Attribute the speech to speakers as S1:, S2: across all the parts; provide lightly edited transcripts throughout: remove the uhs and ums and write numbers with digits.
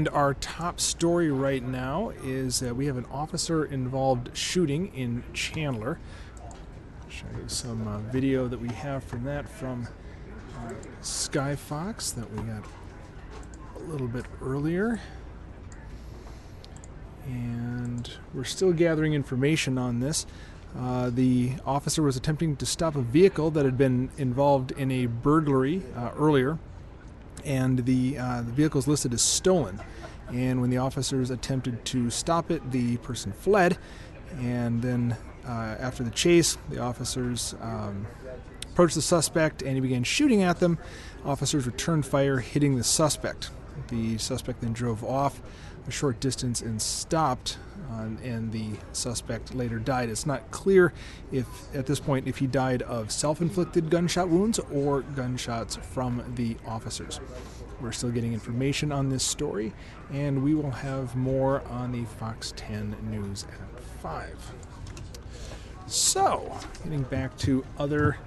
S1: And our top story right now is we have an officer-involved shooting in Chandler. I'll show you some video that we have from that from Sky Fox that we got a little bit earlier. And we're still gathering information on this. The officer was attempting to stop a vehicle that had been involved in a burglary earlier, and the vehicle is listed as stolen. And when the officers attempted to stop it, the person fled, and then after the chase, the officers approached the suspect and he began shooting at them. Officers returned fire, hitting the suspect. The suspect then drove off a short distance and stopped, and the suspect later died. It's not clear if, at this point, if he died of self-inflicted gunshot wounds or gunshots from the officers. We're still getting information on this story, and we will have more on the Fox 10 News at 5. So, getting back to other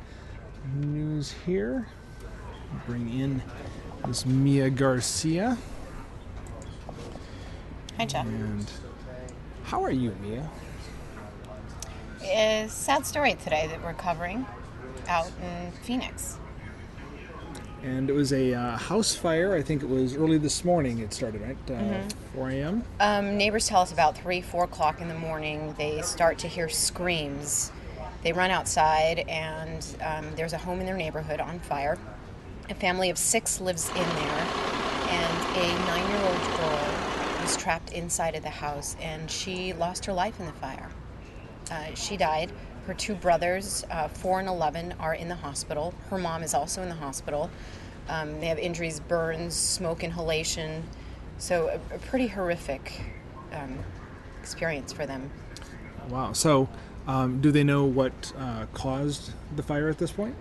S1: news here, bring in Miss Mia Garcia.
S2: Hi, Jeff.
S1: And how are you, Mia?
S2: A sad story today that we're covering out in Phoenix.
S1: And it was a house fire. I think it was early this morning it started, right? 4 a.m.?
S2: Neighbors tell us about 4 o'clock in the morning they start to hear screams. They run outside, and there's a home in their neighborhood on fire. A family of 6 lives in there, and a 9-year-old girl was trapped inside of the house, and she lost her life in the fire. She died. Her 2 brothers, 4 and 11, are in the hospital. Her mom is also in the hospital. They have injuries, burns, smoke inhalation. So a pretty horrific experience for them.
S1: Wow. So do they know what caused the fire at this point?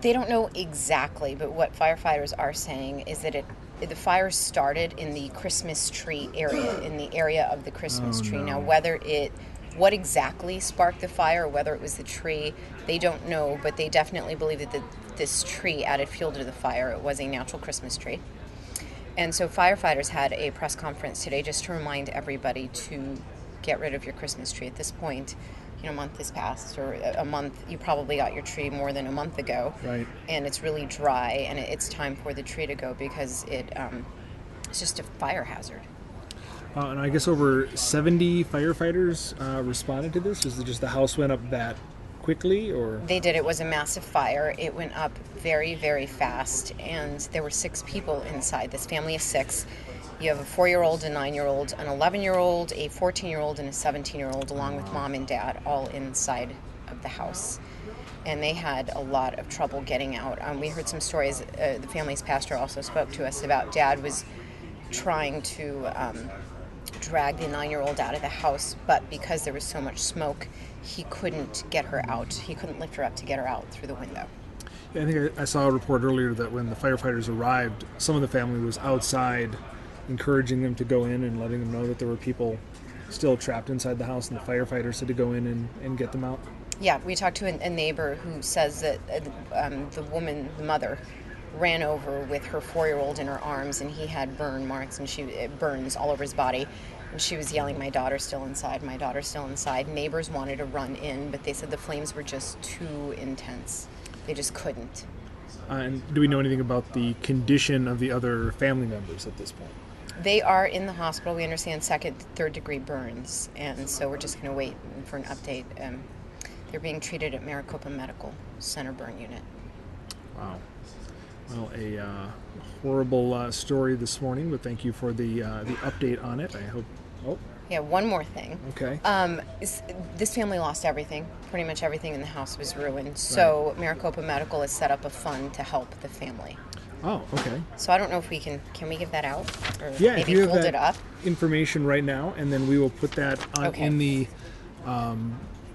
S2: They don't know exactly, but what firefighters are saying is that the fire started in the Christmas tree area, in the area of the Christmas tree.
S1: No.
S2: Now, what exactly sparked the fire, or whether it was the tree, they don't know, but they definitely believe that this tree added fuel to the fire. It was a natural Christmas tree. And so firefighters had a press conference today just to remind everybody to get rid of your Christmas tree. At this point, a month has passed, or a month, you probably got your tree more than a month ago.
S1: Right.
S2: And it's really dry, and it's time for the tree to go because it's just a fire hazard.
S1: And I guess over 70 firefighters responded to this? Is it just the house went up that quickly, or?
S2: They did. It was a massive fire. It went up very, very fast, and there were 6 people inside. This family of 6. You have a 4-year-old, a 9-year-old, an 11-year-old, a 14-year-old, and a 17-year-old, along with mom and dad, all inside of the house. And they had a lot of trouble getting out. We heard some stories. The family's pastor also spoke to us about dad was trying to drag the 9-year-old out of the house, but because there was so much smoke, he couldn't get her out. He couldn't lift her up to get her out through the window.
S1: Yeah, I think I saw a report earlier that when the firefighters arrived, some of the family was outside encouraging them to go in and letting them know that there were people still trapped inside the house, and the firefighters had to go in and get them out.
S2: Yeah, we talked to a neighbor who says that the mother, ran over with her 4-year-old in her arms, and he had burn marks and burns all over his body. And she was yelling, "My daughter's still inside, my daughter's still inside." Neighbors wanted to run in, but they said the flames were just too intense. They just couldn't.
S1: And do we know anything about the condition of the other family members at this point?
S2: They are in the hospital. We understand 2nd, 3rd degree burns, and so we're just going to wait for an update. They're being treated at Maricopa Medical Center burn unit.
S1: Wow. Well, a horrible story this morning, but thank you for the update on it. I hope. Oh.
S2: Yeah, one more thing.
S1: Okay.
S2: This family lost everything. Pretty much everything in the house was ruined. So
S1: Right.
S2: Maricopa Medical has set up a fund to help the family.
S1: Oh, okay.
S2: So I don't know if we can we give that out? Or
S1: Yeah,
S2: maybe
S1: if you have
S2: hold
S1: that
S2: it up?
S1: information right now, and then we will put that in the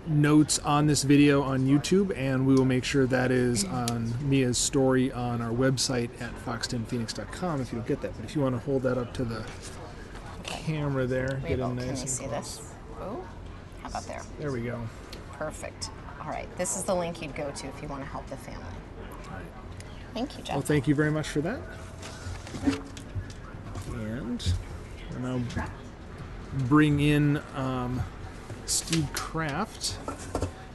S1: notes on this video on YouTube, and we will make sure that is on Mia's story on our website at fox10phoenix.com if you don't get that. But if you want to hold that up to the camera there, get in nice
S2: Can
S1: and
S2: you see
S1: close.
S2: this? Oh, how about there?
S1: There we go.
S2: Perfect. All right, this is the link you'd go to if you want to help the family.
S1: All right.
S2: Thank you, Jeff.
S1: Well, thank you very much for that. that. And I'll bring in Steve Kraft.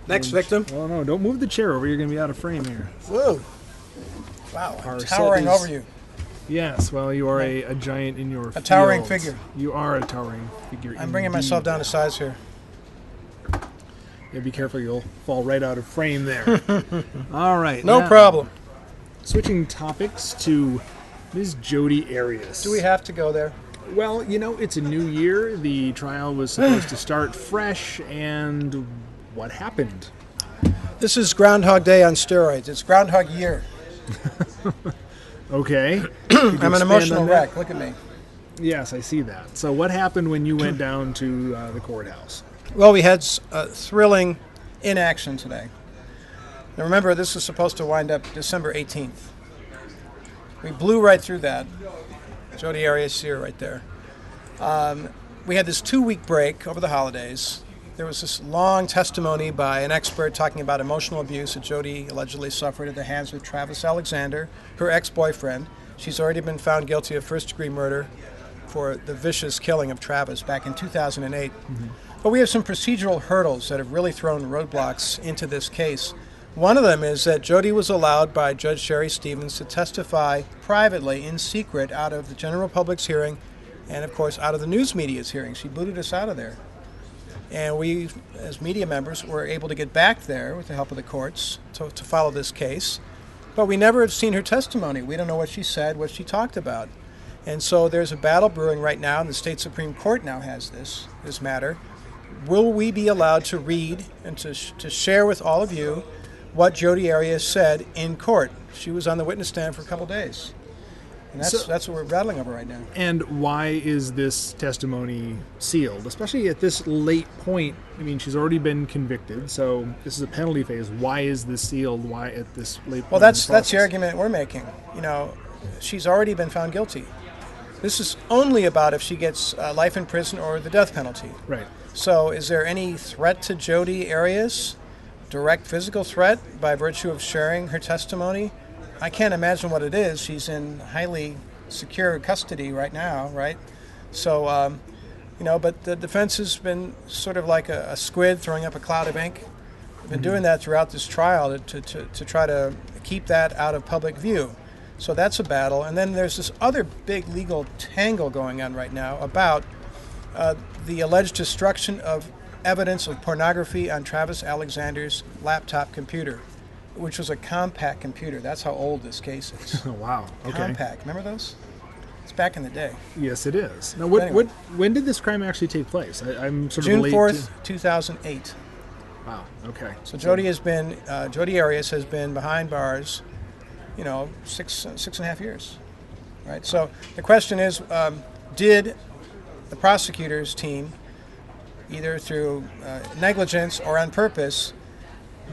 S3: Next victim.
S1: Oh, no, don't move the chair over. You're going to be out of frame here.
S3: Whoa. Wow,
S1: Our
S3: I'm
S1: set
S3: towering
S1: is-
S3: over you.
S1: Yes, well, you are a giant in your
S3: A towering
S1: field.
S3: figure.
S1: You are a towering figure.
S3: I'm bringing myself
S1: indeed.
S3: down to size here.
S1: Yeah, be careful. You'll fall right out of frame there. All right.
S3: No
S1: now,
S3: problem.
S1: Switching topics to Ms. Jodi Arias.
S3: Do we have to go there?
S1: Well, it's a new year. The trial was supposed to start fresh, and what happened?
S3: This is Groundhog Day on steroids. It's Groundhog Year.
S1: Okay. Could you
S3: I'm an
S1: expand
S3: emotional
S1: on that?
S3: wreck. Look at me.
S1: Yes, I see that. So what happened when you went down to the courthouse?
S3: Well, we had thrilling inaction today. Now remember, this was supposed to wind up December 18th. We blew right through that. Jodi Arias here right there. We had this 2-week break over the holidays. There was this long testimony by an expert talking about emotional abuse that Jodi allegedly suffered at the hands of Travis Alexander, her ex-boyfriend. She's already been found guilty of first-degree murder for the vicious killing of Travis back in 2008. Mm-hmm. But we have some procedural hurdles that have really thrown roadblocks into this case. One of them is that Jodi was allowed by Judge Sherry Stevens to testify privately, in secret, out of the general public's hearing and, of course, out of the news media's hearing. She booted us out of there. And we, as media members, were able to get back there with the help of the courts to follow this case. But we never have seen her testimony. We don't know what she said, what she talked about. And so there's a battle brewing right now, and the state Supreme Court now has this matter. Will we be allowed to read and to share with all of you what Jodi Arias said in court? She was on the witness stand for a couple days. And that's what we're battling over right now.
S1: And why is this testimony sealed, especially at this late point? I mean, she's already been convicted, so this is a penalty phase. Why is this sealed? Why at this late point?
S3: Well, that's the argument we're making. She's already been found guilty. This is only about if she gets life in prison or the death penalty.
S1: Right.
S3: So is there any threat to Jodi Arias, direct physical threat by virtue of sharing her testimony? I can't imagine what it is. She's in highly secure custody right now, right? So, but the defense has been sort of like a squid throwing up a cloud of ink. We've been doing that throughout this trial to try to keep that out of public view. So that's a battle. And then there's this other big legal tangle going on right now about the alleged destruction of evidence of pornography on Travis Alexander's laptop computer, which was a compact computer. That's how old this case is.
S1: Oh, wow. Okay.
S3: Compact. Remember those? It's back in the day.
S1: Yes, it is. Now,
S3: Anyway.
S1: when did this crime actually take place? I'm sort of
S3: June
S1: late
S3: 4th, 2008.
S1: Wow. Okay.
S3: So Jodi Arias has been behind bars, 6.5 years, right? So the question is, did the prosecutor's team, either through negligence or on purpose,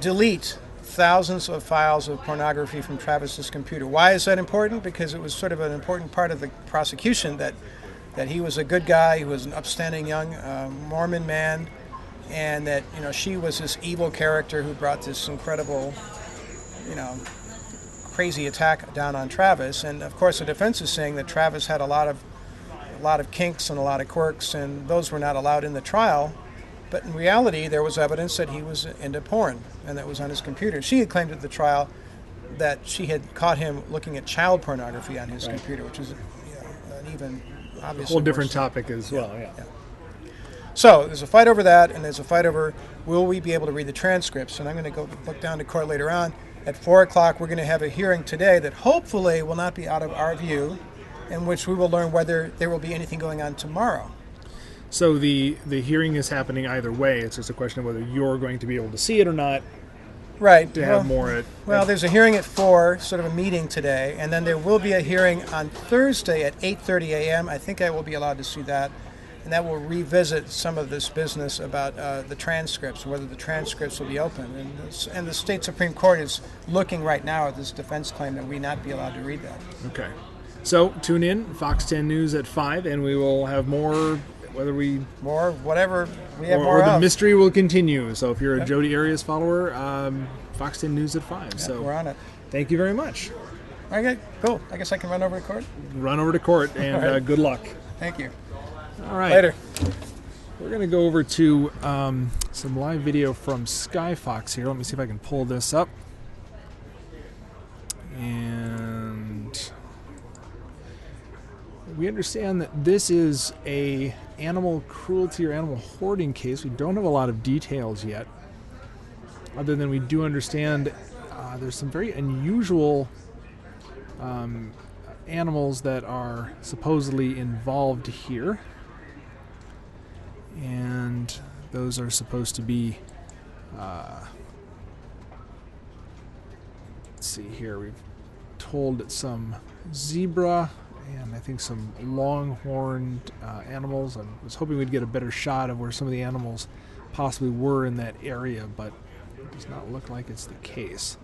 S3: delete thousands of files of pornography from Travis's computer? Why is that important? Because it was sort of an important part of the prosecution that he was a good guy, he was an upstanding young Mormon man, and that she was this evil character who brought this incredible, crazy attack down on Travis. And of course, the defense is saying that Travis had a lot of kinks and a lot of quirks, and those were not allowed in the trial. But in reality, there was evidence that he was into porn, and that was on his computer. She had claimed at the trial that she had caught him looking at child pornography on his computer, which is an even obviously
S1: a whole different
S3: worse.
S1: topic as well. Yeah.
S3: So there's a fight over that, and there's a fight over will we be able to read the transcripts. And I'm going to go look down to court later on. At 4 o'clock, we're going to have a hearing today that hopefully will not be out of our view, in which we will learn whether there will be anything going on tomorrow.
S1: So the hearing is happening either way. It's just a question of whether you're going to be able to see it or not.
S3: Right.
S1: To have more.
S3: There's a hearing at 4, sort of a meeting today, and then there will be a hearing on Thursday at 8:30 a.m. I think I will be allowed to see that, and that will revisit some of this business about the transcripts, whether the transcripts will be open. And the state Supreme Court is looking right now at this defense claim that we not be allowed to read that.
S1: Okay. So tune in, Fox 10 News at 5, and we will have more.
S3: Whatever we have more
S1: or the
S3: of.
S1: mystery will continue. So if you're a Jodi Arias follower, Fox 10 News at 5.
S3: Yep,
S1: so
S3: we're on it.
S1: Thank you very much.
S3: Okay, cool. I guess I can run over to court.
S1: Run over to court, and
S3: All right.
S1: good luck.
S3: Thank you.
S1: All right.
S3: Later.
S1: We're going to go over to some live video from Skyfox here. Let me see if I can pull this up. And we understand that this is a animal cruelty or animal hoarding case. We don't have a lot of details yet, other than we do understand there's some very unusual animals that are supposedly involved here. And those are supposed to be, let's see here, we've told some zebra and I think some longhorned animals. I was hoping we'd get a better shot of where some of the animals possibly were in that area, but it does not look like it's the case.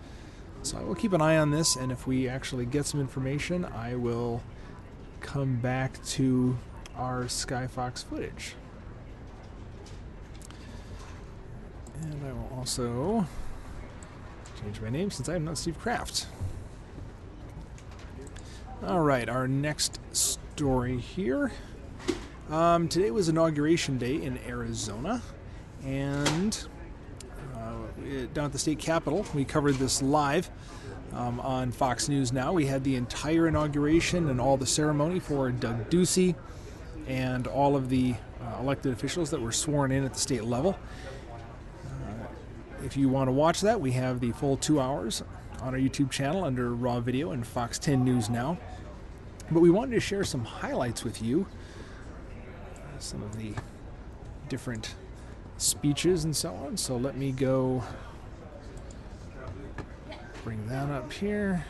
S1: So I will keep an eye on this, and if we actually get some information, I will come back to our Skyfox footage. And I will also change my name since I am not Steve Kraft. All right, our next story here. Today was Inauguration Day in Arizona, and down at the state capitol, we covered this live on Fox News Now. We had the entire inauguration and all the ceremony for Doug Ducey and all of the elected officials that were sworn in at the state level. If you want to watch that, we have the full 2 hours on our YouTube channel under Raw Video and Fox 10 News Now. But we wanted to share some highlights with you, some of the different speeches and so on. So let me go bring that up here.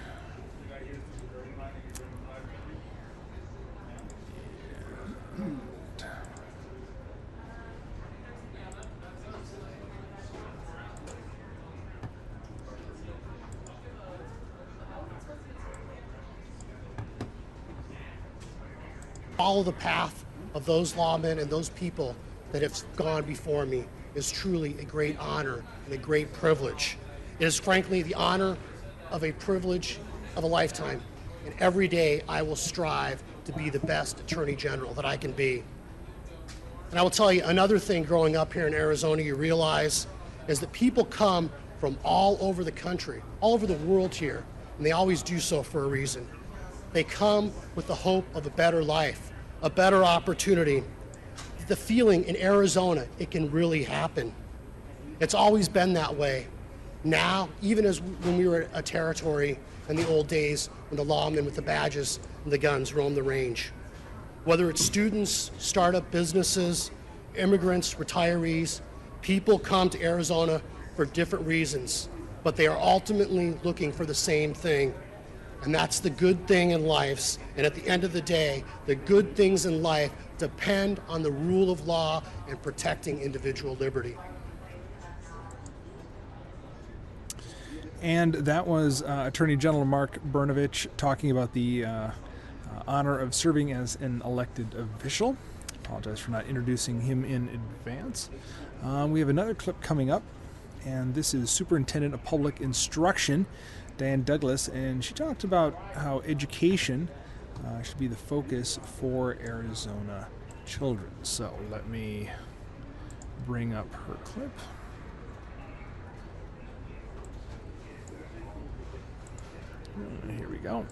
S4: Follow the path of those lawmen and those people that have gone before me is truly a great honor and a great privilege. It is frankly the honor of a privilege of a lifetime. And every day I will strive to be the best Attorney General that I can be. And I will tell you another thing growing up here in Arizona you realize is that people come from all over the country, all over the world here, and they always do so for a reason. They come with the hope of a better life, a better opportunity. The feeling in Arizona, it can really happen. It's always been that way. Now, even as when we were a territory in the old days when the lawmen with the badges and the guns roamed the range. Whether it's students, startup businesses, immigrants, retirees, people come to Arizona for different reasons, but they are ultimately looking for the same thing. And that's the good thing in life. And at the end of the day, the good things in life depend on the rule of law and protecting individual liberty.
S1: And that was Attorney General Mark Brnovich talking about the honor of serving as an elected official. Apologize for not introducing him in advance. We have another clip coming up, and this is Superintendent of Public Instruction, Diane Douglas, and she talked about how education should be the focus for Arizona children. So let me bring up her clip. Here we go.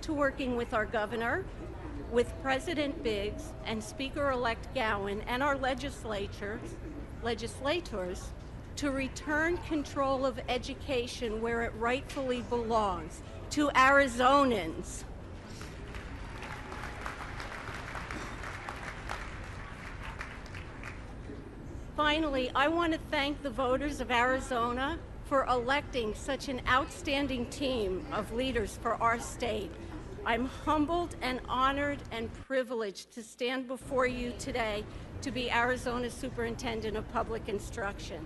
S5: To working with our governor, with President Biggs and Speaker-elect Gowan and our legislators to return control of education where it rightfully belongs, to Arizonans. Finally, I want to thank the voters of Arizona for electing such an outstanding team of leaders for our state. I'm humbled and honored and privileged to stand before you today to be Arizona's Superintendent of Public Instruction.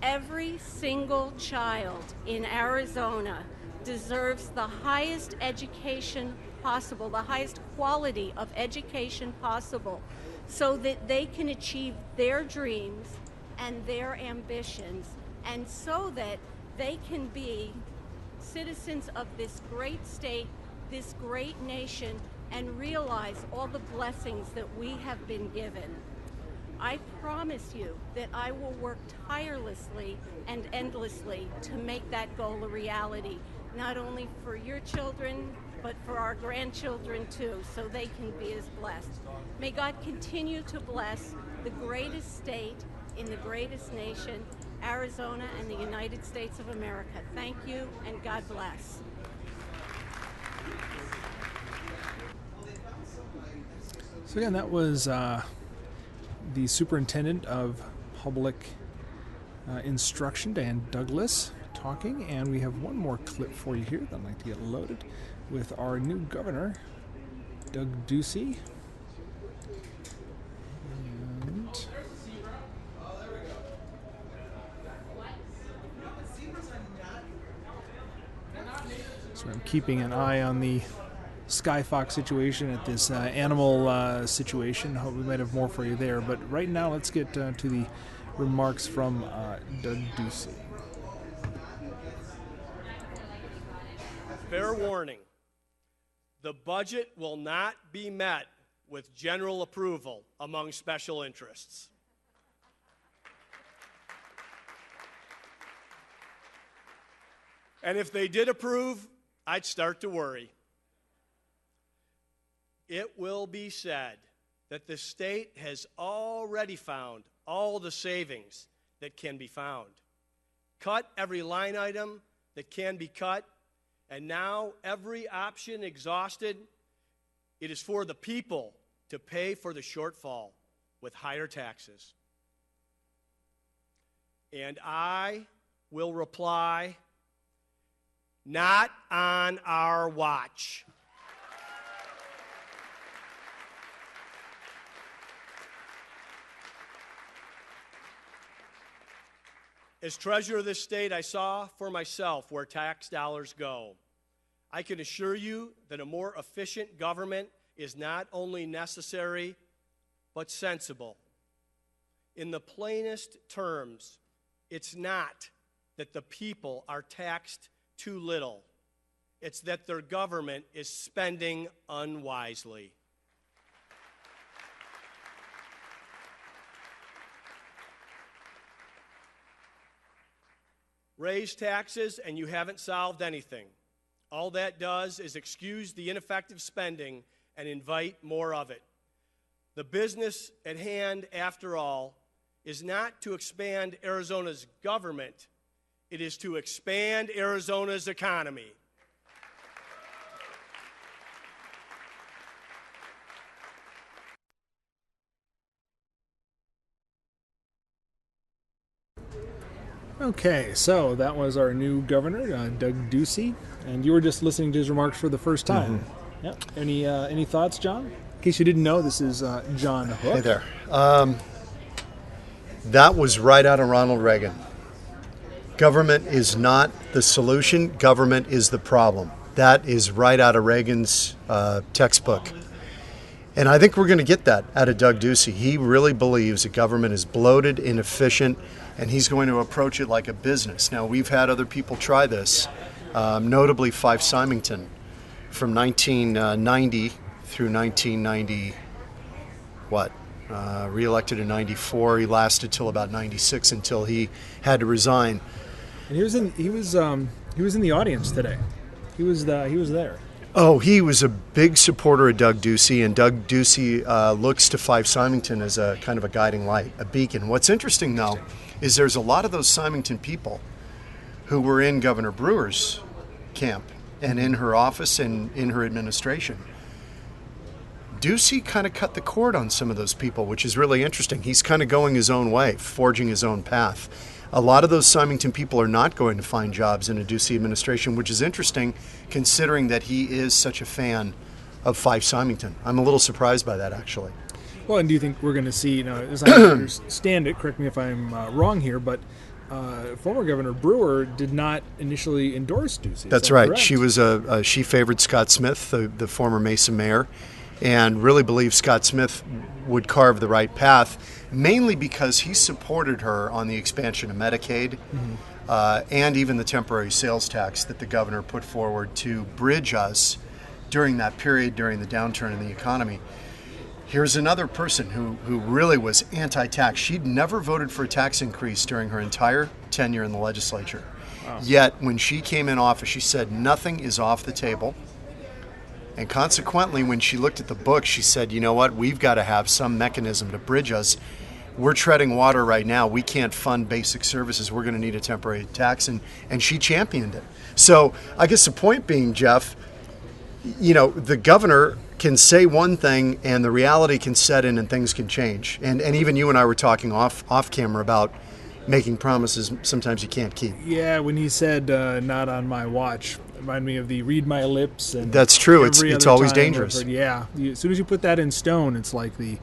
S5: Every single child in Arizona deserves the highest education possible, the highest quality of education possible, so that they can achieve their dreams and their ambitions, and so that they can be citizens of this great state this great nation and realize all the blessings that we have been given. I promise you that I will work tirelessly and endlessly to make that goal a reality, not only for your children, but for our grandchildren too, so they can be as blessed. May God continue to bless the greatest state in the greatest nation, Arizona and the United States of America. Thank you, and God bless.
S1: So again, that was the Superintendent of Public Instruction, Dan Douglas, talking, and we have one more clip for you here that I'd like to get loaded with our new governor, Doug Ducey. And so I'm keeping an eye on the Sky Fox situation at this animal situation. Hope we might have more for you there. But right now, let's get to the remarks from Doug Ducey.
S6: Fair warning. The budget will not be met with general approval among special interests. And if they did approve, I'd start to worry. It will be said that the state has already found all the savings that can be found, cut every line item that can be cut, and now every option exhausted. It is for the people to pay for the shortfall with higher taxes. And I will reply, not on our watch. As treasurer of this state, I saw for myself where tax dollars go. I can assure you that a more efficient government is not only necessary, but sensible. In the plainest terms, it's not that the people are taxed too little. It's that their government is spending unwisely. Raise taxes and you haven't solved anything. All that does is excuse the ineffective spending and invite more of it. The business at hand, after all, is not to expand Arizona's government. It is to expand Arizona's economy.
S1: Okay, so that was our new governor, Doug Ducey, and you were just listening to his remarks for the first time. Mm-hmm. Yep. Any thoughts, John? In case you didn't know, this is John Hook.
S7: Hey there. That was right out of Ronald Reagan. Government is not the solution. Government is the problem. That is right out of Reagan's textbook. And I think we're going to get that out of Doug Ducey. He really believes that government is bloated, inefficient, and he's going to approach it like a business. Now, we've had other people try this, notably Fife Symington from 1990 through 1990, re-elected in 94. He lasted till about 96 until he had to resign.
S1: And he was in the audience today. He was there.
S7: Oh, he was a big supporter of Doug Ducey, and Doug Ducey looks to Fife Symington as a kind of a guiding light, a beacon. What's interesting, though, is there's a lot of those Symington people who were in Governor Brewer's camp and in her office and in her administration. Ducey kind of cut the cord on some of those people, which is really interesting. He's kind of going his own way, forging his own path. A lot of those Symington people are not going to find jobs in a Ducey administration, which is interesting considering that he is such a fan of Fife Symington. I'm a little surprised by that, actually.
S1: Well, and do you think we're going to see, as I understand it, correct me if I'm wrong here, but former Governor Brewer did not initially endorse Ducey.
S7: That's right. Correct? She favored Scott Smith, the former Mesa mayor, and really believed Scott Smith would carve the right path, mainly because he supported her on the expansion of Medicaid and even the temporary sales tax that the governor put forward to bridge us during that period, during the downturn in the economy. Here's another person who really was anti-tax. She'd never voted for a tax increase during her entire tenure in the legislature. Wow. Yet, when she came in office, she said nothing is off the table. And consequently, when she looked at the book, she said, you know what, we've got to have some mechanism to bridge us. We're treading water right now. We can't fund basic services. We're going to need a temporary tax. And she championed it. So I guess the point being, Jeff, you know, the governor can say one thing and the reality can set in and things can change. And even you and I were talking off camera about making promises sometimes you can't keep.
S1: Yeah, when he said not on my watch, remind me of the read my lips. And
S7: that's true. It's always dangerous.
S1: Yeah, as soon as you put that in stone, it's like the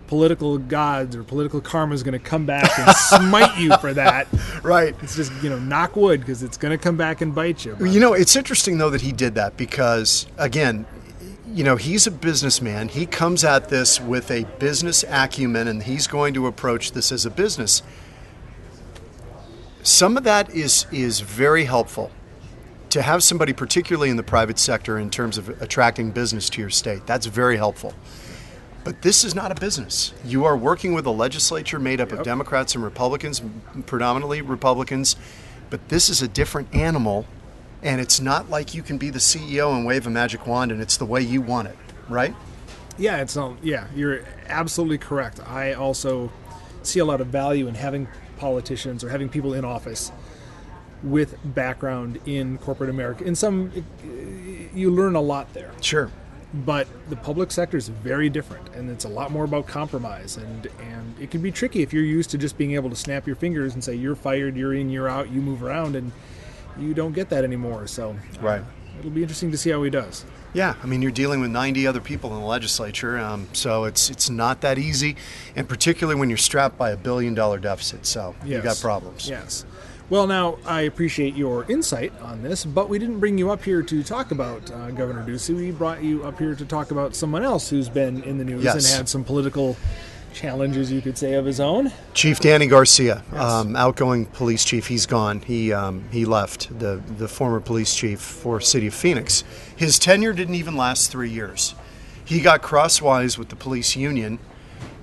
S1: political gods or political karma is going to come back and smite you for that.
S7: Right.
S1: It's just, knock wood, because it's going to come back and bite you.
S7: You know, it's interesting, though, that he did that because, again, he's a businessman. He comes at this with a business acumen, and he's going to approach this as a business. Some of that is very helpful to have somebody, particularly in the private sector, in terms of attracting business to your state. That's very helpful. But this is not a business. You are working with a legislature made up of Democrats and Republicans, predominantly Republicans, but this is a different animal, and it's not like you can be the CEO and wave a magic wand and it's the way you want it, right?
S1: Yeah, you're absolutely correct. I also see a lot of value in having politicians or having people in office with background in corporate America. You learn a lot there.
S7: Sure.
S1: But the public sector is very different, and it's a lot more about compromise, and it can be tricky if you're used to just being able to snap your fingers and say you're fired, you're in, you're out, you move around, and you don't get that anymore. So
S7: right.
S1: It'll be interesting to see how he does.
S7: Yeah, I mean, you're dealing with 90 other people in the legislature, so it's not that easy, and particularly when you're strapped by $1 billion deficit, so you've got problems.
S1: Yes. Well, now, I appreciate your insight on this, but we didn't bring you up here to talk about Governor Ducey. We brought you up here to talk about someone else who's been in the news and had some political challenges, you could say, of his own.
S7: Chief Danny Garcia, outgoing police chief. He's gone. He left, the former police chief for City of Phoenix. His tenure didn't even last 3 years. He got crosswise with the police union,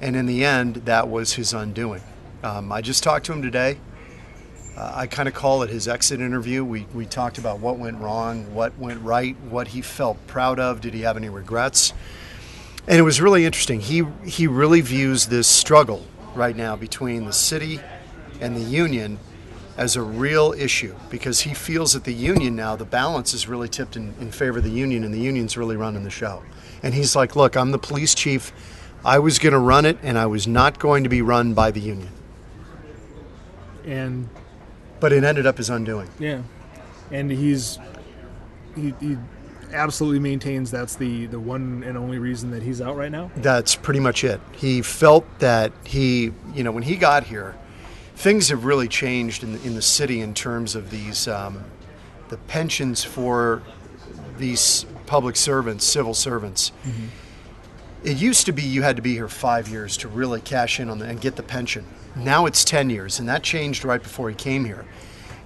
S7: and in the end, that was his undoing. I just talked to him today. I kind of call it his exit interview. We talked about what went wrong, what went right, what he felt proud of. Did he have any regrets? And it was really interesting. He really views this struggle right now between the city and the union as a real issue, because he feels that the union now, the balance is really tipped in favor of the union, and the union's really running the show. And he's like, look, I'm the police chief. I was going to run it, and I was not going to be run by the union. But it ended up his undoing.
S1: Yeah, and he absolutely maintains that's the one and only reason that he's out right now?
S7: That's pretty much it. He felt that when he got here, things have really changed in the city in terms of these, the pensions for these public servants, civil servants. Mm-hmm. It used to be you had to be here 5 years to really cash in on and get the pension. Now it's 10 years, and that changed right before he came here.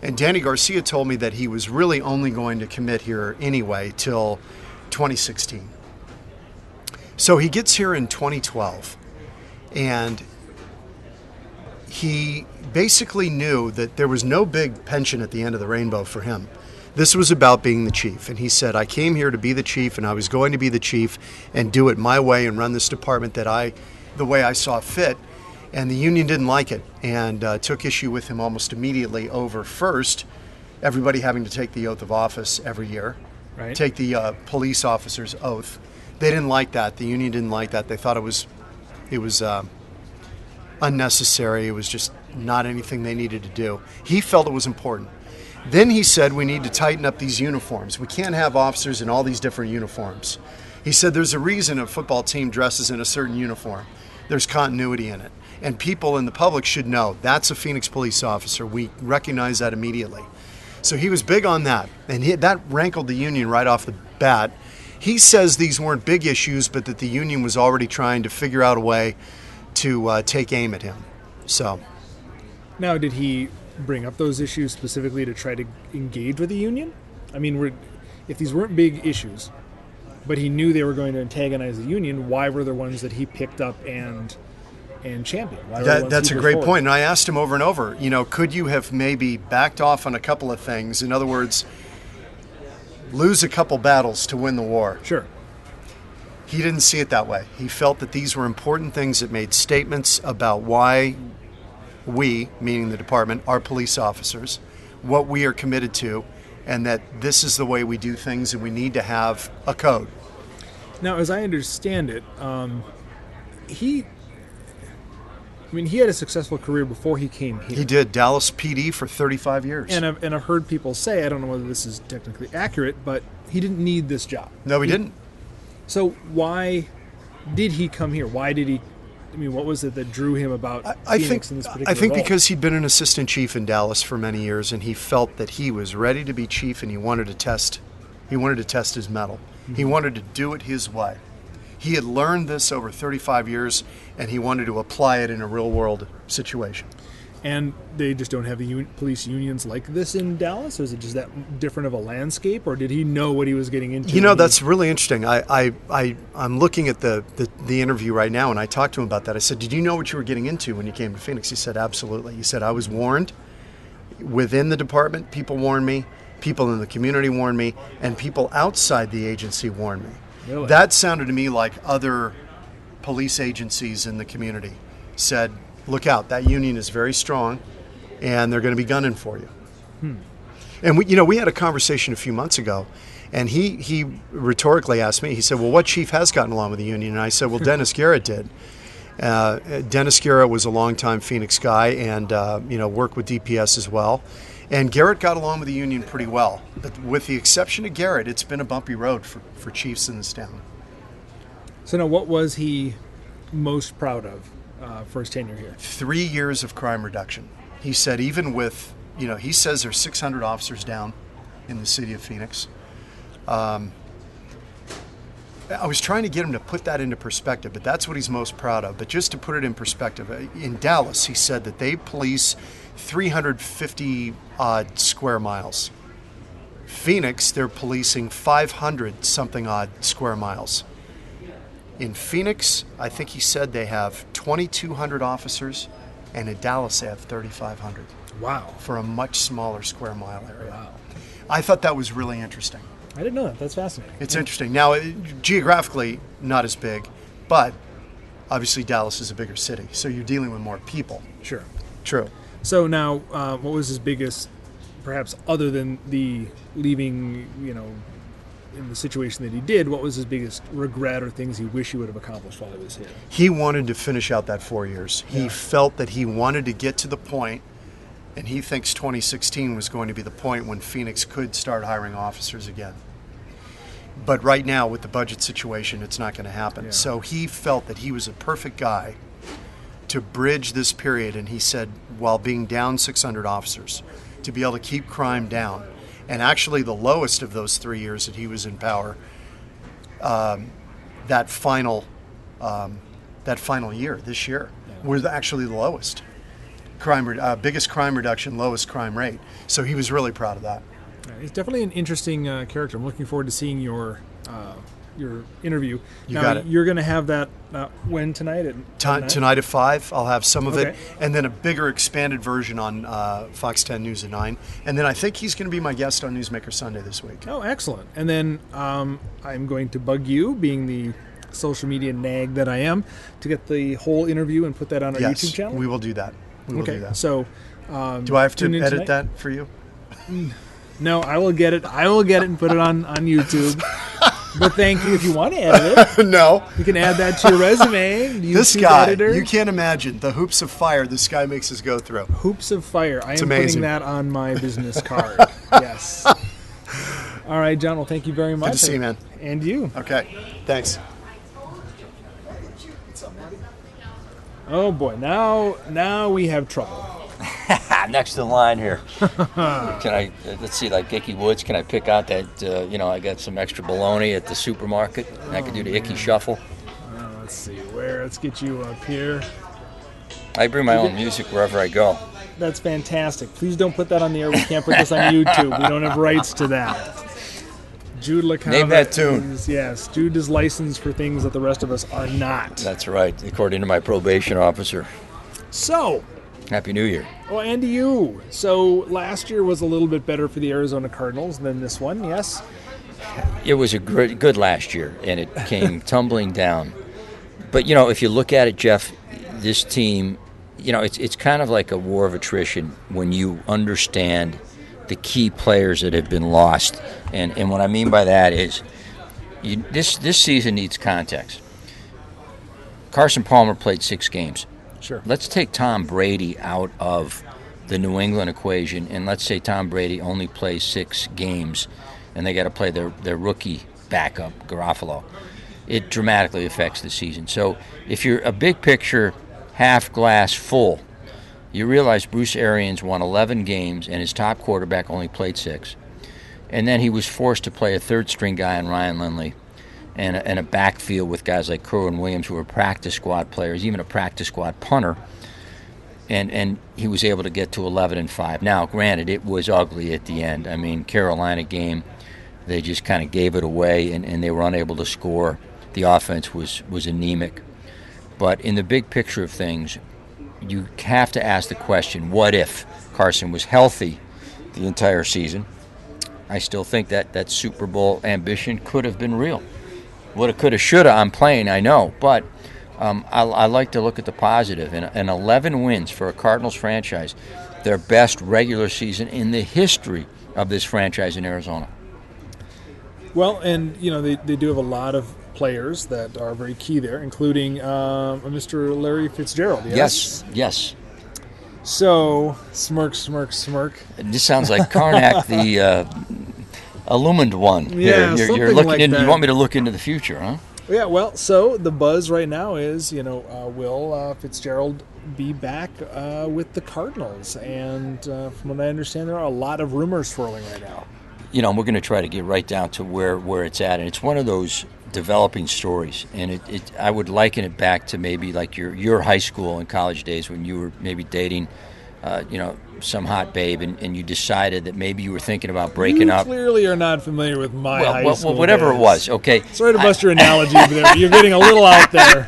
S7: And Danny Garcia told me that he was really only going to commit here anyway till 2016. So he gets here in 2012, and he basically knew that there was no big pension at the end of the rainbow for him. This was about being the chief, and he said, I came here to be the chief, and I was going to be the chief and do it my way and run this department the way I saw fit. And the union didn't like it and took issue with him almost immediately over, first, everybody having to take the oath of office every year,
S1: right?
S7: Take the police officer's oath. They didn't like that. The union didn't like that. They thought it was unnecessary. It was just not anything they needed to do. He felt it was important. Then he said, we need to tighten up these uniforms. We can't have officers in all these different uniforms. He said there's a reason a football team dresses in a certain uniform. There's continuity in it. And people in the public should know that's a Phoenix police officer. We recognize that immediately. So he was big on that. And that rankled the union right off the bat. He says these weren't big issues, but that the union was already trying to figure out a way to take aim at him. So,
S1: now, did he bring up those issues specifically to try to engage with the union? I mean, if these weren't big issues, but he knew they were going to antagonize the union. Why were there ones that he picked up and championed? Why were the ones
S7: That's
S1: he
S7: a
S1: put
S7: great
S1: forward?
S7: point. And I asked him over and over, could you have maybe backed off on a couple of things? In other words, lose a couple battles to win the war.
S1: Sure.
S7: He didn't see it that way. He felt that these were important things that made statements about why we, meaning the department, are police officers, what we are committed to, and that this is the way we do things and we need to have a code.
S1: Now, as I understand it, he had a successful career before he came here.
S7: He did Dallas PD for 35 years.
S1: And I've heard people say, I don't know whether this is technically accurate, but he didn't need this job.
S7: No, he didn't.
S1: So why did he come here? Why did he? What was it that drew him about Phoenix in this particular
S7: I think
S1: role?
S7: because he'd been an assistant chief in Dallas for many years, and he felt that he was ready to be chief, and he wanted to test his mettle. Mm-hmm. He wanted to do it his way. He had learned this over 35 years, and he wanted to apply it in a real-world situation.
S1: And they just don't have the police unions like this in Dallas? Or is it just that different of a landscape? Or did he know what he was getting into?
S7: That's really interesting. I'm looking at the interview right now, and I talked to him about that. I said, did you know what you were getting into when you came to Phoenix? He said, absolutely. He said, I was warned. Within the department, people warned me. People in the community warned me. And people outside the agency warned me.
S1: Really?
S7: That sounded to me like other police agencies in the community said, look out, that union is very strong, and they're going to be gunning for you. And we had a conversation a few months ago, and he rhetorically asked me, he said, well, what chief has gotten along with the union? And I said, well, Dennis Garrett did. Dennis Garrett was a longtime Phoenix guy and, worked with DPS as well. And Garrett got along with the union pretty well. But with the exception of Garrett, it's been a bumpy road for chiefs in this town.
S1: So now, what was he most proud of for his tenure here?
S7: 3 years of crime reduction. He said even with, he says there's 600 officers down in the city of Phoenix. I was trying to get him to put that into perspective, but that's what he's most proud of. But just to put it in perspective, in Dallas, he said that they police 350 odd square miles. Phoenix, they're policing 500 something odd square miles. In Phoenix, I think he said they have 2,200 officers, and in Dallas they have 3,500.
S1: Wow.
S7: For a much smaller square mile area.
S1: Wow.
S7: I thought that was really interesting.
S1: I didn't know that. That's fascinating.
S7: It's interesting. Now, geographically, not as big, but obviously Dallas is a bigger city, so you're dealing with more people.
S1: Sure.
S7: True.
S1: So now, what was his biggest, perhaps other than the leaving, in the situation that he did, what was his biggest regret or things he wish he would have accomplished while he was here?
S7: He wanted to finish out that 4 years.
S1: Yeah.
S7: He felt that he wanted to get to the point, and he thinks 2016 was going to be the point when Phoenix could start hiring officers again. But right now, with the budget situation, it's not going to happen.
S1: Yeah.
S7: So he felt that he was a perfect guy to bridge this period, and he said, while being down 600 officers, to be able to keep crime down. And actually the lowest of those 3 years that he was in power, that final year, this year, was actually the lowest. Biggest crime reduction, lowest crime rate. So he was really proud of that.
S1: He's definitely an interesting character. I'm looking forward to seeing your interview.
S7: Got it.
S1: You're going to have that when tonight?
S7: Tonight at 5, I'll have some of
S1: Okay.
S7: it, and then a bigger expanded version on Fox 10 News at 9. And then I think he's going to be my guest on Newsmaker Sunday this week.
S1: Oh, excellent. And then I'm going to bug you, being the social media nag that I am, to get the whole interview and put that on our
S7: Yes,
S1: YouTube channel?
S7: we will do that. We will do that.
S1: So
S7: Do I have to
S1: tune in
S7: edit
S1: tonight?
S7: that for you?
S1: No, I will get it. I will get it and put it on YouTube. But thank you. If you want to edit it,
S7: No.
S1: you can add that to your resume.
S7: This
S1: YouTube
S7: guy,
S1: editor.
S7: you can't imagine the hoops of fire this guy makes us go through.
S1: Hoops of fire. I am
S7: amazing.
S1: putting that on my business card. Yes. All right, John. Well, thank you very much.
S7: Good to see you, man.
S1: And you.
S7: Okay, thanks.
S1: Oh boy. Now we have trouble.
S8: Next in line here. Can I, let's see, like Icky Woods, can I pick out that, I got some extra bologna at the supermarket, and I can do the Icky Shuffle?
S1: Let's see. Let's get you up here.
S8: I bring my own music wherever I go.
S1: That's fantastic. Please don't put that on the air. We can't put this on YouTube. We don't have rights to that. Jude LaCava
S8: Name that tune.
S1: Yes, Jude is licensed for things that the rest of us are not.
S8: That's right, according to my probation officer.
S1: So,
S8: Happy New Year.
S1: well, and to you. So, last year was a little bit better for the Arizona Cardinals than this one, yes?
S8: It was a good last year, and it came tumbling down. But, you know, if you look at it, Jeff, this team, you know, it's kind of like a war of attrition when you understand the key players that have been lost. And what I mean by that is this season needs context. Carson Palmer played 6 games.
S1: Sure.
S8: Let's take Tom Brady out of the New England equation, and let's say Tom Brady only plays 6 games, and they got to play their rookie backup, Garofalo. It dramatically affects the season. So if you're a big picture, half glass full, you realize Bruce Arians won 11 games and his top quarterback only played 6. And then he was forced to play a third-string guy in Ryan Lindley and a backfield with guys like Kerwin Williams who were practice squad players, even a practice squad punter. And he was able to get to 11-5. Now, granted, it was ugly at the end. I mean, Carolina game, they just kind of gave it away and they were unable to score. The offense was anemic. But in the big picture of things, you have to ask the question, what if Carson was healthy the entire season? I still think that Super Bowl ambition could have been real. Woulda, coulda, shoulda, I'm playing, I know. But I like to look at the positive. And 11 wins for a Cardinals franchise, their best regular season in the history of this franchise in Arizona.
S1: Well, and, you know, they do have a lot of players that are very key there, including Mr. Larry Fitzgerald.
S8: Yes.
S1: So, smirk.
S8: This sounds like Karnak, the illumined one.
S1: Yeah,
S8: you're looking like that. You want me to look into the future, huh?
S1: Yeah, well, so the buzz right now is, you know, will Fitzgerald be back with the Cardinals? And from what I understand, there are a lot of rumors swirling right now.
S8: You know, we're going to try to get right down to where it's at. And it's one of those developing stories. And I would liken it back to maybe like your high school and college days when you were maybe dating, some hot babe, and you decided that maybe you were thinking about breaking up.
S1: You clearly are not familiar with my high school
S8: whatever
S1: days.
S8: It was, okay.
S1: Sorry to bust your analogy, but you're getting a little out there.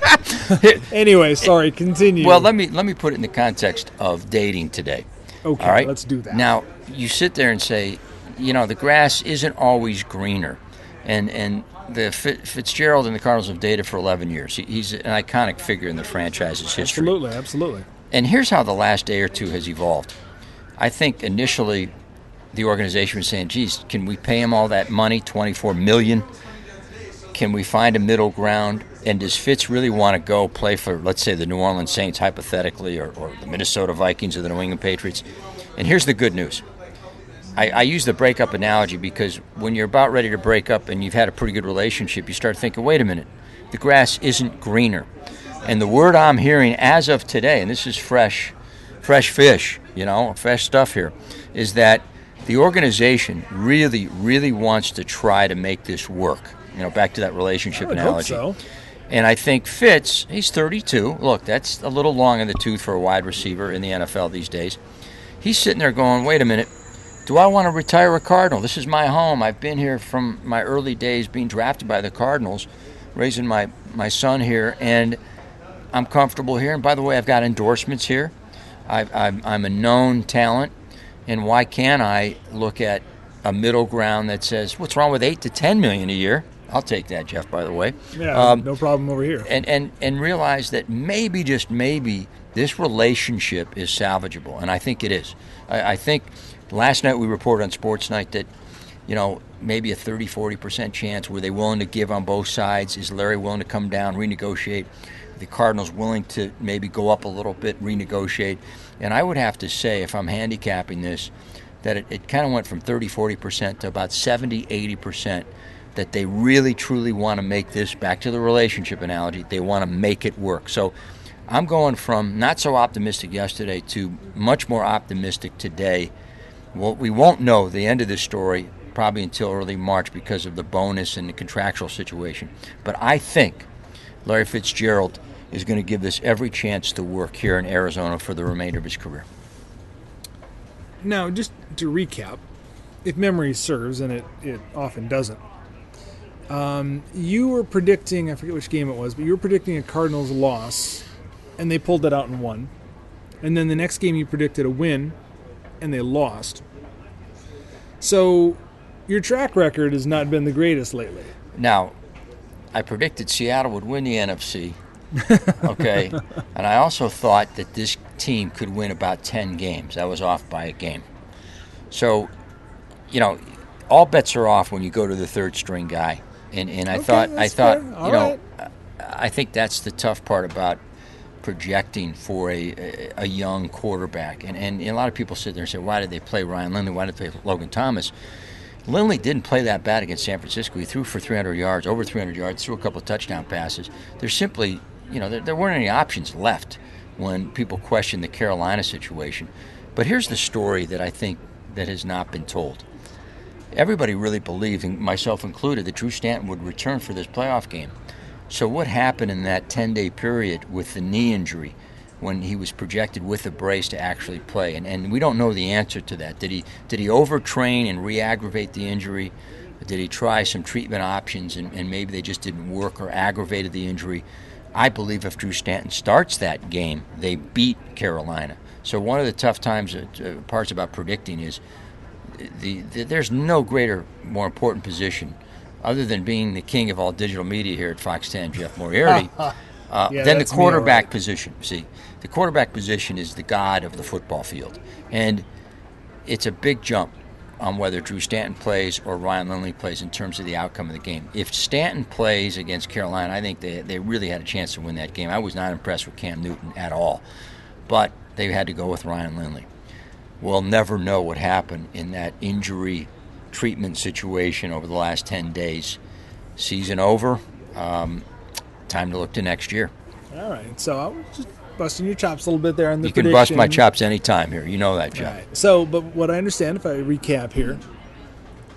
S1: Anyway, sorry, continue.
S8: Well, let me put it in the context of dating today.
S1: Okay,
S8: all right?
S1: Let's do that.
S8: Now, you sit there and say, you know, the grass isn't always greener. And the Fitzgerald and the Cardinals have dated for 11 years. He's an iconic figure in the franchise's history.
S1: Absolutely.
S8: And here's how the last day or two has evolved. I think initially the organization was saying, geez, can we pay him all that money, $24 million? Can we find a middle ground? And does Fitz really want to go play for, let's say, the New Orleans Saints, hypothetically, or the Minnesota Vikings or the New England Patriots? And here's the good news. I use the breakup analogy because when you're about ready to break up and you've had a pretty good relationship, you start thinking, wait a minute, the grass isn't greener. And the word I'm hearing as of today, and this is fresh fish, you know, fresh stuff here, is that the organization really, really wants to try to make this work. You know, back to that relationship analogy.
S1: Hope so.
S8: And I think Fitz, he's 32. Look, that's a little long in the tooth for a wide receiver in the NFL these days. He's sitting there going, wait a minute, do I want to retire a Cardinal? This is my home. I've been here from my early days being drafted by the Cardinals, raising my son here, and I'm comfortable here. And by the way, I've got endorsements here. I'm a known talent, and why can't I look at a middle ground that says, what's wrong with $8 to $10 million a year? I'll take that, Jeff, by the way.
S1: Yeah, no problem over here.
S8: And realize that maybe, just maybe, this relationship is salvageable, and I think it is. I think last night we reported on Sports Night that, you know, maybe a 30-40% chance. Were they willing to give on both sides? Is Larry willing to come down, renegotiate? The Cardinals willing to maybe go up a little bit, renegotiate? And I would have to say, if I'm handicapping this, that it kind of went from 30-40% to about 70-80%, that they really, truly want to make this, back to the relationship analogy, they want to make it work. So I'm going from not so optimistic yesterday to much more optimistic today. Well, we won't know the end of this story probably until early March because of the bonus and the contractual situation. But I think Larry Fitzgerald is going to give this every chance to work here in Arizona for the remainder of his career.
S1: Now, just to recap, if memory serves, and it often doesn't, You were predicting, I forget which game it was, but you were predicting a Cardinals loss, and they pulled that out and won. And then the next game you predicted a win, and they lost. So your track record has not been the greatest lately.
S8: Now, I predicted Seattle would win the NFC, okay? And I also thought that this team could win about 10 games. I was off by a game. So, you know, all bets are off when you go to the third string guy. And I thought, I think that's the tough part about projecting for a young quarterback. And a lot of people sit there and say, why did they play Ryan Lindley? Why did they play Logan Thomas? Lindley didn't play that bad against San Francisco. He threw for 300 yards, over 300 yards, threw a couple of touchdown passes. There's simply, you know, there weren't any options left when people question the Carolina situation. But here's the story that I think that has not been told. Everybody really believed, and myself included, that Drew Stanton would return for this playoff game. So what happened in that 10-day period with the knee injury when he was projected with a brace to actually play? And we don't know the answer to that. Did he overtrain and re-aggravate the injury? Did he try some treatment options and maybe they just didn't work or aggravated the injury? I believe if Drew Stanton starts that game, they beat Carolina. So one of the tough parts about predicting is there's no greater, more important position other than being the king of all digital media here at Fox 10, Jeff Moriarty, than the quarterback position. See, the quarterback position is the god of the football field. And it's a big jump on whether Drew Stanton plays or Ryan Lindley plays in terms of the outcome of the game. If Stanton plays against Carolina, I think they really had a chance to win that game. I was not impressed with Cam Newton at all. But they had to go with Ryan Lindley. We'll never know what happened in that injury treatment situation over the last 10 days. Season over. Time to look to next year.
S1: All right. So I was just busting your chops a little bit there on the
S8: prediction. You can bust my chops anytime here. You know that, Jeff.
S1: Right. So, but what I understand, if I recap here,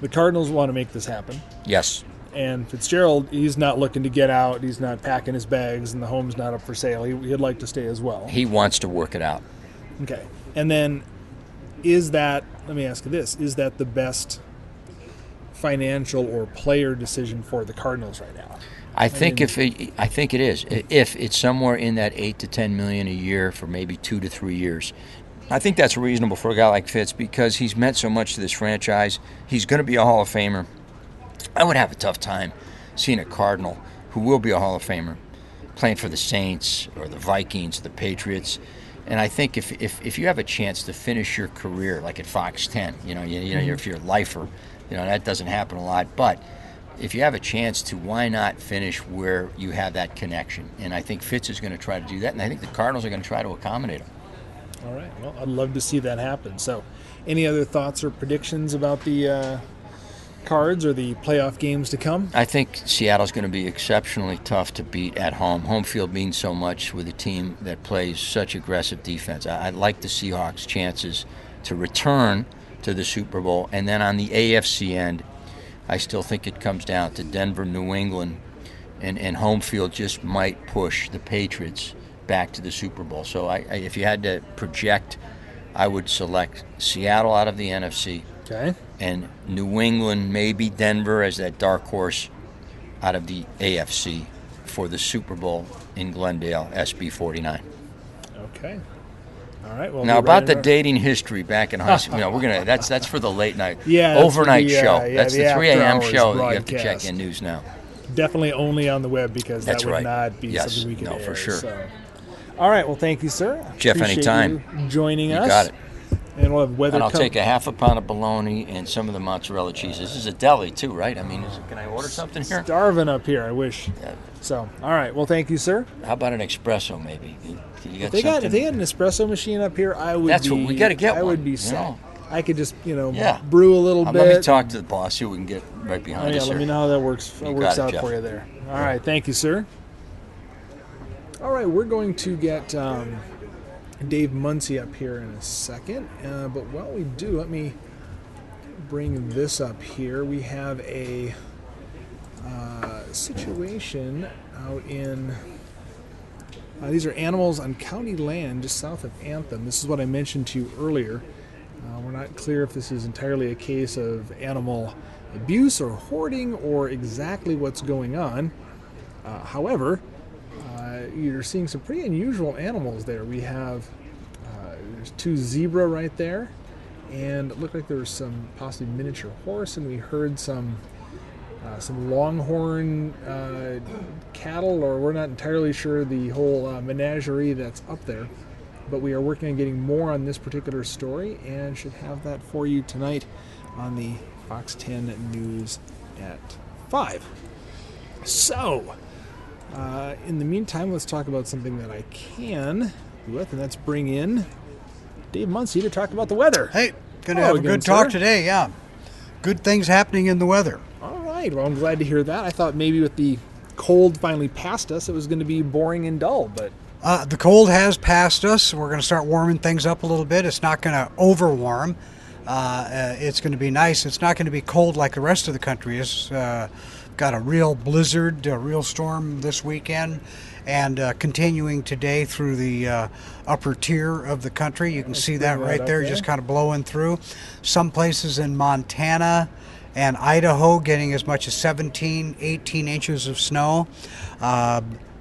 S1: the Cardinals want to make this happen.
S8: Yes.
S1: And Fitzgerald, he's not looking to get out. He's not packing his bags, and the home's not up for sale. He'd like to stay as well.
S8: He wants to work it out.
S1: Okay. And then let me ask you this, is that the best financial or player decision for the Cardinals right now?
S8: I think it is. If it's somewhere in that $8 to $10 million a year for maybe 2 to 3 years, I think that's reasonable for a guy like Fitz because he's meant so much to this franchise. He's going to be a Hall of Famer. I would have a tough time seeing a Cardinal who will be a Hall of Famer playing for the Saints or the Vikings, the Patriots. And I think if you have a chance to finish your career like at Fox 10, if you're a lifer, that doesn't happen a lot. But if you have a chance to, why not finish where you have that connection? And I think Fitz is going to try to do that, and I think the Cardinals are going to try to accommodate him.
S1: All right. Well, I'd love to see that happen. So any other thoughts or predictions about the Cards or the playoff games to come?
S8: I think Seattle's going to be exceptionally tough to beat at home. Home field means so much with a team that plays such aggressive defense. I like the Seahawks' chances to return to the Super Bowl. And then on the AFC end, I still think it comes down to Denver, New England, and home field just might push the Patriots back to the Super Bowl. So if you had to project, I would select Seattle out of the NFC.
S1: Okay.
S8: And New England, maybe Denver as that dark horse out of the AFC for the Super Bowl in Glendale, SB 49.
S1: Okay. All right. Well,
S8: now about the dating history back in high school, we're gonna that's for the late night, overnight show. That's the 3 a.m. show that you have to check in news now.
S1: Definitely only on the web because that would not be something we could air.
S8: For sure.
S1: So. All right. Well, thank you, sir.
S8: Jeff,
S1: appreciate
S8: anytime.
S1: You joining us.
S8: You got it.
S1: And we'll have weather.
S8: And I'll take a half a pound of bologna and some of the mozzarella cheese. This is a deli too, right? I mean, can I order something here?
S1: Starving up here, I wish.
S8: Yeah.
S1: So, all right. Well, thank you, sir.
S8: How about an espresso, maybe?
S1: If they got an espresso machine up here, I would.
S8: That's what we got to get.
S1: I
S8: one,
S1: would be set. I could just, brew a little bit.
S8: Let me talk to the boss. See what we can get right behind us.
S1: Let me know how that works. Works out for you there. All right. Thank you, sir. All right. We're going to get Dave Muncie up here in a second. But while we do, let me bring this up here. We have a situation out in... these are animals on county land just south of Anthem. This is what I mentioned to you earlier. We're not clear if this is entirely a case of animal abuse or hoarding or exactly what's going on. However, you're seeing some pretty unusual animals there. We have there's 2 zebra right there, and it looked like there was some possibly miniature horse, and we heard some longhorn cattle, or we're not entirely sure the whole menagerie that's up there. But we are working on getting more on this particular story and should have that for you tonight on the Fox 10 News at 5. So, in the meantime, let's talk about something that I can do with, and that's bring in Dave Muncie to talk about the weather.
S9: Hey, going to have a good talk today, yeah. Good things happening in the weather.
S1: All right, well, I'm glad to hear that. I thought maybe with the cold finally past us, it was going to be boring and dull, but...
S9: The cold has passed us. We're going to start warming things up a little bit. It's not going to overwarm. It's going to be nice. It's not going to be cold like the rest of the country is. Got a real blizzard, a real storm this weekend, and continuing today through the upper tier of the country. You can see that right there, just kind of blowing through. Some places in Montana and Idaho getting as much as 17, 18 inches of snow.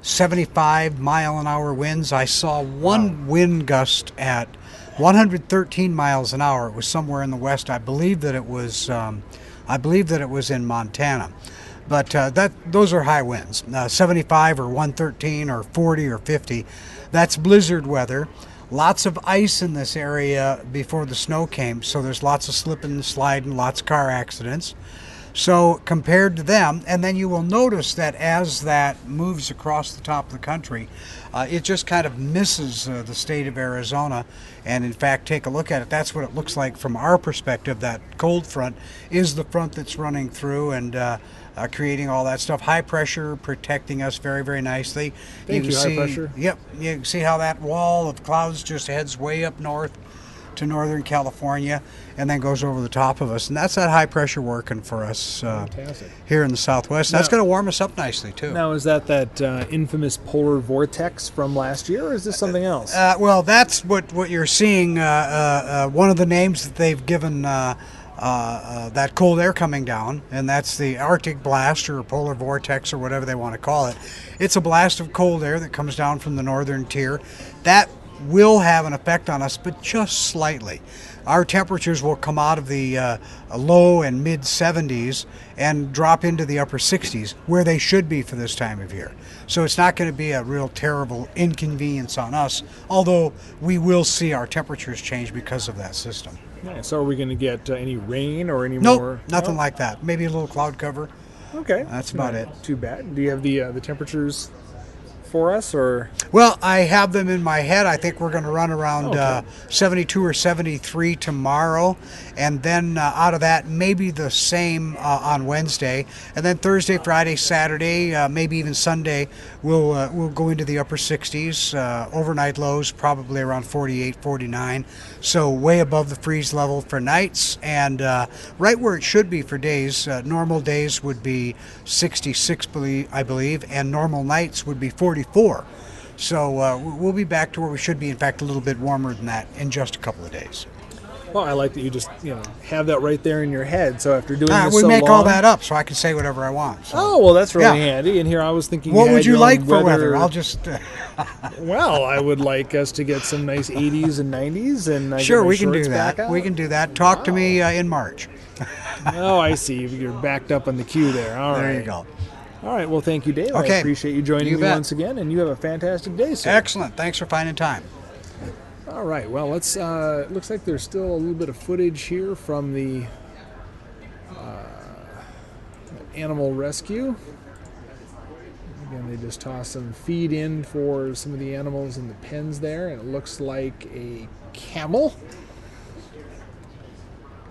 S9: 75-mile-an-hour winds. I saw one wind gust at 113 miles an hour. It was somewhere in the west. I believe that it was in Montana. But those are high winds. 75 or 113 or 40 or 50. That's blizzard weather. Lots of ice in this area before the snow came, so there's lots of slipping and sliding, lots of car accidents. So compared to them, and then you will notice that as that moves across the top of the country, it just kind of misses the state of Arizona. And in fact, take a look at it. That's what it looks like from our perspective. That cold front is the front that's running through and creating all that stuff. High pressure protecting us very, very nicely.
S1: Thank you, high pressure.
S9: Yep, you can see how that wall of clouds just heads way up north to Northern California and then goes over the top of us. And that's that high pressure working for us here in the Southwest. That's going to warm us up nicely, too.
S1: Now, is that infamous polar vortex from last year, or is this something else?
S9: Well, that's what you're seeing. One of the names that they've given that cold air coming down, and that's the Arctic blast or polar vortex or whatever they want to call it. It's a blast of cold air that comes down from the northern tier. That will have an effect on us, but just slightly. Our temperatures will come out of the low and mid 70s and drop into the upper 60s, where they should be for this time of year. So it's not going to be a real terrible inconvenience on us, although we will see our temperatures change because of that system.
S1: Yeah, so are we going to get any rain or any more?
S9: Nope, nothing like that. Maybe a little cloud cover.
S1: Okay.
S9: That's about it.
S1: Too bad. Do you have the temperatures for us, or?
S9: Well, I have them in my head. I think we're going to run around 72 or 73 tomorrow, and then out of that, maybe the same on Wednesday, and then Thursday, Friday, Saturday, maybe even Sunday, we'll go into the upper 60s. Overnight lows probably around 48, 49, so way above the freeze level for nights, and right where it should be for days. Normal days would be 66, I believe, and normal nights would be 44. So we'll be back to where we should be, in fact, a little bit warmer than that in just a couple of days.
S1: Well, I like that you just have that right there in your head. So after doing this
S9: we
S1: so
S9: make
S1: long,
S9: all that up so I can say whatever I want. So.
S1: Oh, well, that's really handy. And here I was thinking,
S9: what would you like for
S1: weather?
S9: weather? I'll just.
S1: Well, I would like us to get some nice 80s and 90s, and
S9: sure, we can do that. We can do that. Talk to me in March.
S1: Oh, I see. You're backed up on the queue there. All right.
S9: There you go.
S1: All right. Well, thank you, Dave.
S9: Okay.
S1: I appreciate you joining me once again, and you have a fantastic day, sir.
S9: Excellent. Thanks for finding time.
S1: All right. Well, let's. Looks like there's still a little bit of footage here from the animal rescue. Again, they just tossed some feed in for some of the animals in the pens there, and it looks like a camel.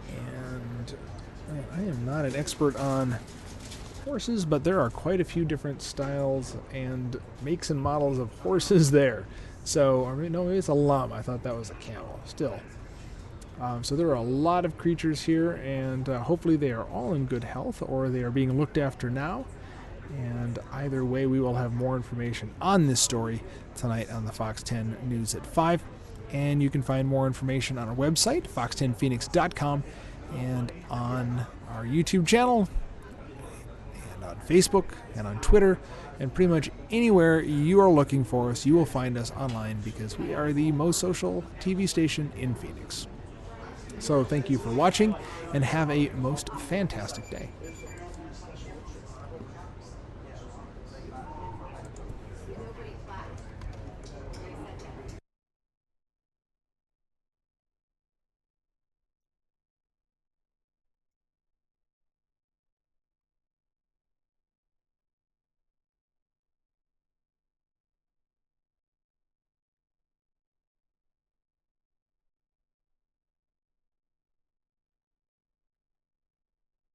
S1: And I am not an expert on horses, but there are quite a few different styles and makes and models of horses there. So, maybe it's a llama. I thought that was a camel. Still. So there are a lot of creatures here, and hopefully they are all in good health, or they are being looked after now. And either way, we will have more information on this story tonight on the Fox 10 News at 5. And you can find more information on our website, fox10phoenix.com, and on our YouTube channel, and on Facebook, and on Twitter, and pretty much anywhere you are looking for us, you will find us online, because we are the most social TV station in Phoenix. So thank you for watching, and have a most fantastic day.